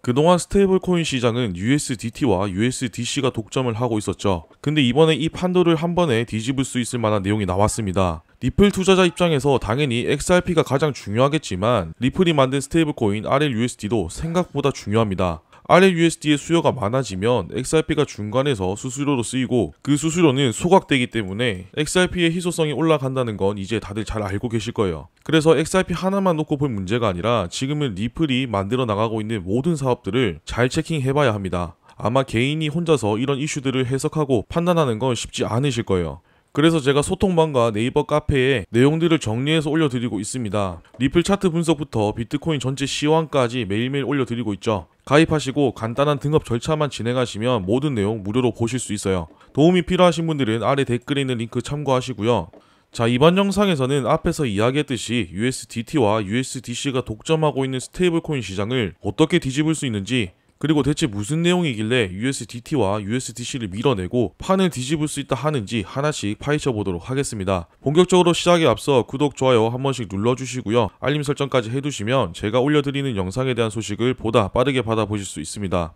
그동안 스테이블 코인 시장은 USDT와 USDC가 독점을 하고 있었죠. 근데 이번에 이 판도를 한 번에 뒤집을 수 있을 만한 내용이 나왔습니다. 리플 투자자 입장에서 당연히 XRP가 가장 중요하겠지만 리플이 만든 스테이블 코인 RLUSD도 생각보다 중요합니다. RLUSD의 수요가 많아지면 XRP가 중간에서 수수료로 쓰이고 그 수수료는 소각되기 때문에 XRP의 희소성이 올라간다는 건 이제 다들 잘 알고 계실 거예요. 그래서 XRP 하나만 놓고 볼 문제가 아니라 지금은 리플이 만들어 나가고 있는 모든 사업들을 잘 체킹해봐야 합니다. 아마 개인이 혼자서 이런 이슈들을 해석하고 판단하는 건 쉽지 않으실 거예요. 그래서 제가 소통방과 네이버 카페에 내용들을 정리해서 올려드리고 있습니다. 리플 차트 분석부터 비트코인 전체 시황까지 매일매일 올려드리고 있죠. 가입하시고 간단한 등업 절차만 진행하시면 모든 내용 무료로 보실 수 있어요. 도움이 필요하신 분들은 아래 댓글에 있는 링크 참고하시고요. 자, 이번 영상에서는 앞에서 이야기했듯이 USDT와 USDC가 독점하고 있는 스테이블 코인 시장을 어떻게 뒤집을 수 있는지, 그리고 대체 무슨 내용이길래 USDT와 USDC를 밀어내고 판을 뒤집을 수 있다 하는지 하나씩 파헤쳐 보도록 하겠습니다. 본격적으로 시작에 앞서 구독, 좋아요 한 번씩 눌러주시고요. 알림 설정까지 해두시면 제가 올려드리는 영상에 대한 소식을 보다 빠르게 받아보실 수 있습니다.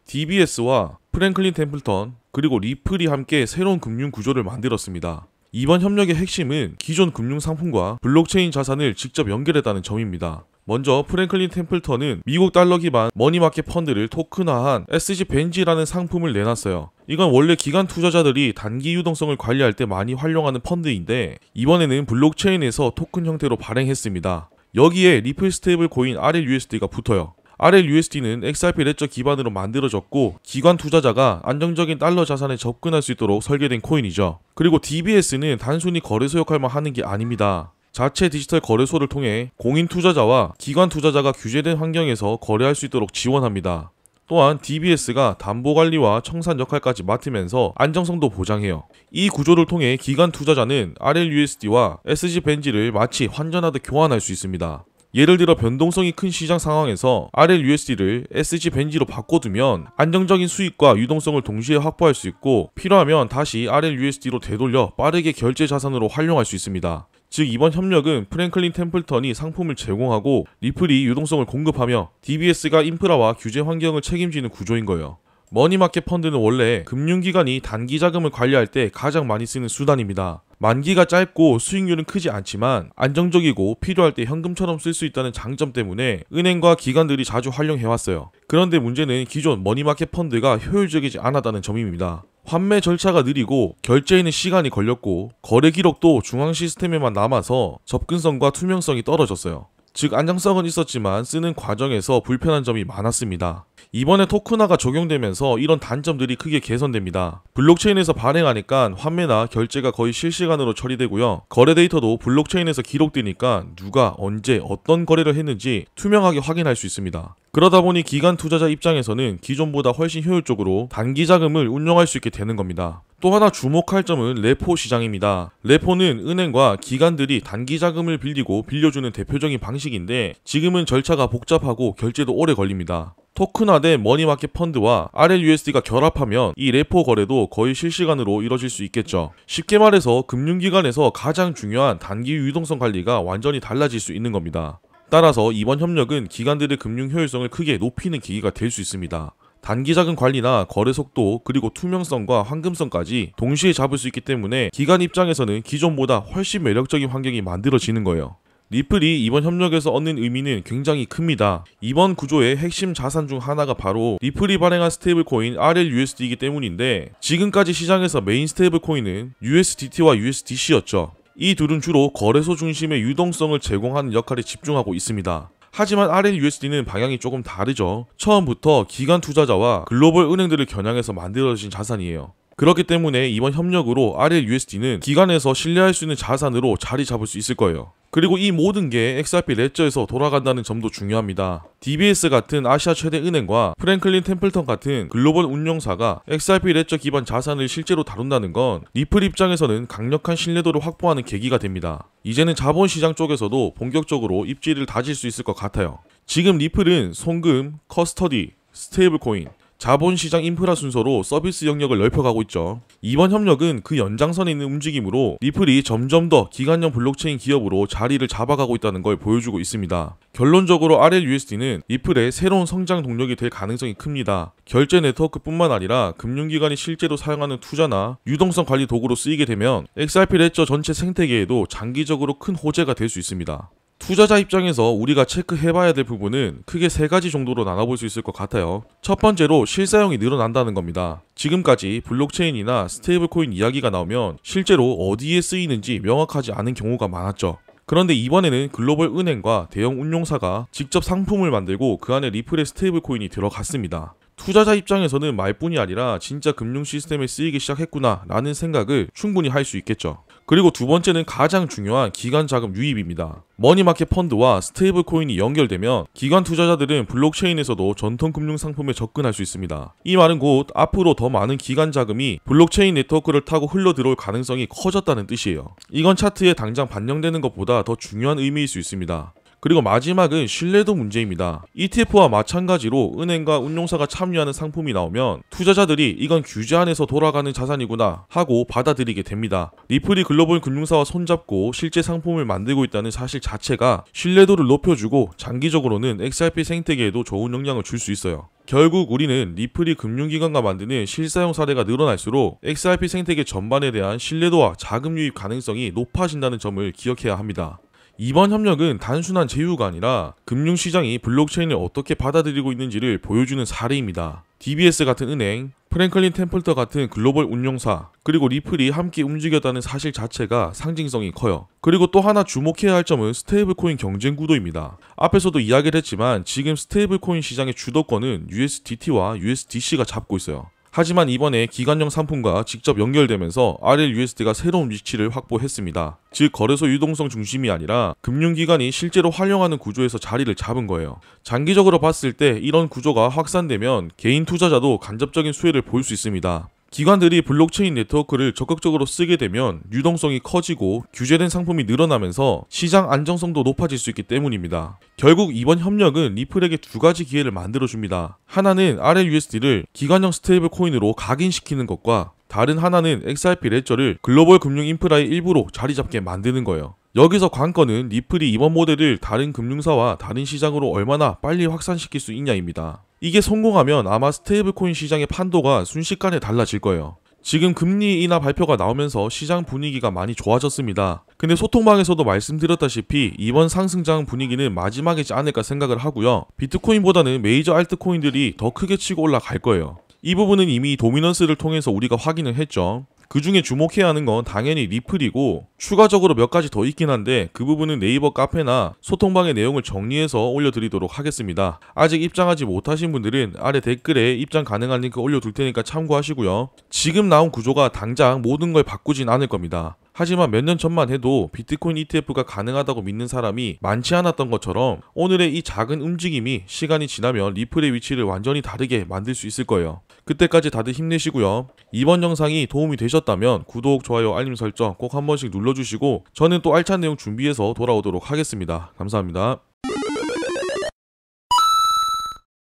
DBS와 프랭클린 템플턴 그리고 리플이 함께 새로운 금융 구조를 만들었습니다. 이번 협력의 핵심은 기존 금융 상품과 블록체인 자산을 직접 연결했다는 점입니다. 먼저 프랭클린 템플턴은 미국 달러 기반 머니마켓 펀드를 토큰화한 SG 벤지라는 상품을 내놨어요. 이건 원래 기관 투자자들이 단기 유동성을 관리할 때 많이 활용하는 펀드인데 이번에는 블록체인에서 토큰 형태로 발행했습니다. 여기에 리플 스테이블 코인 RLUSD가 붙어요. RLUSD는 XRP 레저 기반으로 만들어졌고 기관 투자자가 안정적인 달러 자산에 접근할 수 있도록 설계된 코인이죠. 그리고 DBS는 단순히 거래소 역할만 하는 게 아닙니다. 자체 디지털 거래소를 통해 공인 투자자와 기관 투자자가 규제된 환경에서 거래할 수 있도록 지원합니다. 또한 DBS가 담보관리와 청산 역할까지 맡으면서 안정성도 보장해요. 이 구조를 통해 기관 투자자는 RLUSD와 SG 벤지를 마치 환전하듯 교환할 수 있습니다. 예를 들어 변동성이 큰 시장 상황에서 RLUSD를 SG 벤지로 바꿔두면 안정적인 수익과 유동성을 동시에 확보할 수 있고 필요하면 다시 RLUSD로 되돌려 빠르게 결제 자산으로 활용할 수 있습니다. 즉 이번 협력은 프랭클린 템플턴이 상품을 제공하고 리플이 유동성을 공급하며 DBS가 인프라와 규제 환경을 책임지는 구조인 거예요. 머니마켓 펀드는 원래 금융기관이 단기 자금을 관리할 때 가장 많이 쓰는 수단입니다. 만기가 짧고 수익률은 크지 않지만 안정적이고 필요할 때 현금처럼 쓸 수 있다는 장점 때문에 은행과 기관들이 자주 활용해왔어요. 그런데 문제는 기존 머니마켓 펀드가 효율적이지 않았다는 점입니다. 환매 절차가 느리고 결제에는 시간이 걸렸고 거래 기록도 중앙 시스템에만 남아서 접근성과 투명성이 떨어졌어요. 즉 안정성은 있었지만 쓰는 과정에서 불편한 점이 많았습니다. 이번에 토큰화가 적용되면서 이런 단점들이 크게 개선됩니다. 블록체인에서 발행하니까 환매나 결제가 거의 실시간으로 처리되고요. 거래 데이터도 블록체인에서 기록되니까 누가 언제 어떤 거래를 했는지 투명하게 확인할 수 있습니다. 그러다 보니 기관 투자자 입장에서는 기존보다 훨씬 효율적으로 단기 자금을 운용할 수 있게 되는 겁니다. 또 하나 주목할 점은 레포 시장입니다. 레포는 은행과 기관들이 단기 자금을 빌리고 빌려주는 대표적인 방식인데 지금은 절차가 복잡하고 결제도 오래 걸립니다. 토큰화된 머니마켓 펀드와 RLUSD가 결합하면 이 레포 거래도 거의 실시간으로 이뤄질 수 있겠죠. 쉽게 말해서 금융기관에서 가장 중요한 단기 유동성 관리가 완전히 달라질 수 있는 겁니다. 따라서 이번 협력은 기관들의 금융 효율성을 크게 높이는 계기가 될 수 있습니다. 단기 자금 관리나 거래 속도 그리고 투명성과 황금성까지 동시에 잡을 수 있기 때문에 기관 입장에서는 기존보다 훨씬 매력적인 환경이 만들어지는 거예요. 리플이 이번 협력에서 얻는 의미는 굉장히 큽니다. 이번 구조의 핵심 자산 중 하나가 바로 리플이 발행한 스테이블 코인 RLUSD이기 때문인데 지금까지 시장에서 메인 스테이블 코인은 USDT와 USDC였죠. 이 둘은 주로 거래소 중심의 유동성을 제공하는 역할에 집중하고 있습니다. 하지만 RLUSD는 방향이 조금 다르죠. 처음부터 기관 투자자와 글로벌 은행들을 겨냥해서 만들어진 자산이에요. 그렇기 때문에 이번 협력으로 RLUSD는 기관에서 신뢰할 수 있는 자산으로 자리 잡을 수 있을 거예요. 그리고 이 모든 게 XRP 레저에서 돌아간다는 점도 중요합니다. DBS 같은 아시아 최대 은행과 프랭클린 템플턴 같은 글로벌 운용사가 XRP 레저 기반 자산을 실제로 다룬다는 건 리플 입장에서는 강력한 신뢰도를 확보하는 계기가 됩니다. 이제는 자본시장 쪽에서도 본격적으로 입지를 다질 수 있을 것 같아요. 지금 리플은 송금, 커스터디, 스테이블 코인, 자본시장 인프라 순서로 서비스 영역을 넓혀가고 있죠. 이번 협력은 그 연장선에 있는 움직임으로 리플이 점점 더 기관형 블록체인 기업으로 자리를 잡아가고 있다는 걸 보여주고 있습니다. 결론적으로 RLUSD는 리플의 새로운 성장 동력이 될 가능성이 큽니다. 결제 네트워크뿐만 아니라 금융기관이 실제로 사용하는 투자나 유동성 관리 도구로 쓰이게 되면 XRP 레저 전체 생태계에도 장기적으로 큰 호재가 될 수 있습니다. 투자자 입장에서 우리가 체크해봐야 될 부분은 크게 3가지 정도로 나눠볼 수 있을 것 같아요. 첫 번째로 실사용이 늘어난다는 겁니다. 지금까지 블록체인이나 스테이블코인 이야기가 나오면 실제로 어디에 쓰이는지 명확하지 않은 경우가 많았죠. 그런데 이번에는 글로벌 은행과 대형 운용사가 직접 상품을 만들고 그 안에 리플의 스테이블코인이 들어갔습니다. 투자자 입장에서는 말뿐이 아니라 진짜 금융 시스템에 쓰이기 시작했구나 라는 생각을 충분히 할 수 있겠죠. 그리고 두 번째는 가장 중요한 기관 자금 유입입니다. 머니마켓 펀드와 스테이블 코인이 연결되면 기관 투자자들은 블록체인에서도 전통 금융 상품에 접근할 수 있습니다. 이 말은 곧 앞으로 더 많은 기관 자금이 블록체인 네트워크를 타고 흘러 들어올 가능성이 커졌다는 뜻이에요. 이건 차트에 당장 반영되는 것보다 더 중요한 의미일 수 있습니다. 그리고 마지막은 신뢰도 문제입니다. ETF와 마찬가지로 은행과 운용사가 참여하는 상품이 나오면 투자자들이 이건 규제 안에서 돌아가는 자산이구나 하고 받아들이게 됩니다. 리플이 글로벌 금융사와 손잡고 실제 상품을 만들고 있다는 사실 자체가 신뢰도를 높여주고 장기적으로는 XRP 생태계에도 좋은 영향을 줄 수 있어요. 결국 우리는 리플이 금융기관과 만드는 실사용 사례가 늘어날수록 XRP 생태계 전반에 대한 신뢰도와 자금 유입 가능성이 높아진다는 점을 기억해야 합니다. 이번 협력은 단순한 제휴가 아니라 금융시장이 블록체인을 어떻게 받아들이고 있는지를 보여주는 사례입니다. DBS 같은 은행, 프랭클린 템플턴 같은 글로벌 운용사, 그리고 리플이 함께 움직였다는 사실 자체가 상징성이 커요. 그리고 또 하나 주목해야 할 점은 스테이블코인 경쟁 구도입니다. 앞에서도 이야기를 했지만 지금 스테이블코인 시장의 주도권은 USDT와 USDC가 잡고 있어요. 하지만 이번에 기관형 상품과 직접 연결되면서 RLUSD가 새로운 위치를 확보했습니다. 즉 거래소 유동성 중심이 아니라 금융기관이 실제로 활용하는 구조에서 자리를 잡은 거예요. 장기적으로 봤을 때 이런 구조가 확산되면 개인 투자자도 간접적인 수혜를 볼 수 있습니다. 기관들이 블록체인 네트워크를 적극적으로 쓰게 되면 유동성이 커지고 규제된 상품이 늘어나면서 시장 안정성도 높아질 수 있기 때문입니다. 결국 이번 협력은 리플에게 2가지 기회를 만들어줍니다. 하나는 RLUSD를 기관형 스테이블 코인으로 각인시키는 것과 다른 하나는 XRP 레저를 글로벌 금융 인프라의 일부로 자리 잡게 만드는 거예요. 여기서 관건은 리플이 이번 모델을 다른 금융사와 다른 시장으로 얼마나 빨리 확산시킬 수 있냐입니다. 이게 성공하면 아마 스테이블코인 시장의 판도가 순식간에 달라질 거예요. 지금 금리 인하 발표가 나오면서 시장 분위기가 많이 좋아졌습니다. 근데 소통방에서도 말씀드렸다시피 이번 상승장 분위기는 마지막이지 않을까 생각을 하고요. 비트코인보다는 메이저 알트코인들이 더 크게 치고 올라갈 거예요. 이 부분은 이미 도미넌스를 통해서 우리가 확인을 했죠. 그 중에 주목해야 하는 건 당연히 리플이고 추가적으로 몇 가지 더 있긴 한데 그 부분은 네이버 카페나 소통방의 내용을 정리해서 올려드리도록 하겠습니다. 아직 입장하지 못하신 분들은 아래 댓글에 입장 가능한 링크 올려둘 테니까 참고하시고요. 지금 나온 구조가 당장 모든 걸 바꾸진 않을 겁니다. 하지만 몇 년 전만 해도 비트코인 ETF가 가능하다고 믿는 사람이 많지 않았던 것처럼 오늘의 이 작은 움직임이 시간이 지나면 리플의 위치를 완전히 다르게 만들 수 있을 거예요. 그때까지 다들 힘내시고요. 이번 영상이 도움이 되셨다면 구독, 좋아요, 알림 설정 꼭 한 번씩 눌러주시고 저는 또 알찬 내용 준비해서 돌아오도록 하겠습니다. 감사합니다.